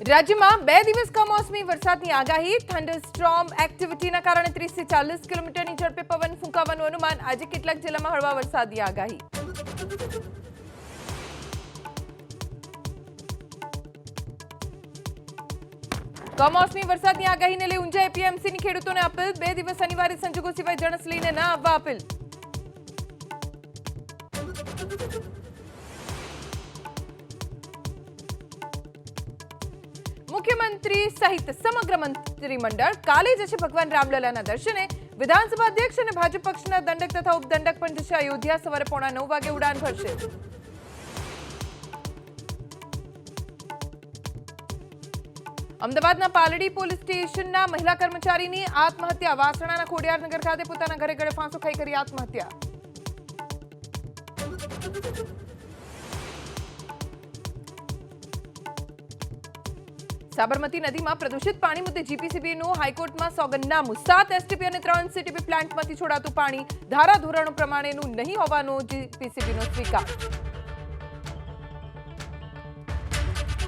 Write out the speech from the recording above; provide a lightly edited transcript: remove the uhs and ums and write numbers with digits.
રાજ્યમાં 2 દિવસ કમોસમી વરસાદની આગાહી. થંડરસ્ટોર્મ એક્ટિવિટીના કારણે 30 થી 40 કિલોમીટરની ઝડપે પવન ફૂંકાવાનું અનુમાન. આજે કેટલાક જિલ્લામાં હળવા વરસાદની આગાહી. કમોસમી વરસાદની આગાહીને લઈ ઊંઝા એપીએમસીની ખેડૂતોને અપીલ. 2 દિવસ અનિવાર્ય સંજોગો સિવાય જણસ લઈને ન આવવા અપીલ. મુખ્યમંત્રી સહિત સમગ્ર મંત્રીમંડળ કાલે જશે ભગવાન રામલલાના દર્શને. વિધાનસભા અધ્યક્ષ અને ભાજપ પક્ષના દંડક તથા ઉપદંડક પણ જશે અયોધ્યા. સવારે 9:15 વાગે ઉડાન ભરશે. અમદાવાદના પાલડી પોલીસ સ્ટેશનના મહિલા કર્મચારીની આત્મહત્યા. વાસણાના ખોડિયારનગર ખાતે પોતાના ઘરે ગળે ફાંસો ખાઈ કરી આત્મહત્યા. સાબરમતી નદીમાં પ્રદૂષિત પાણી મુદ્દે જીપીસીબીનું હાઈકોર્ટમાં સોગંદનામું. 7 એસટીપી અને 3 સીટીપી પ્લાન્ટમાંથી છોડાતું પાણી ધારાધોરણો પ્રમાણેનું નહીં હોવાનો જીપીસીબીનો સ્વીકાર.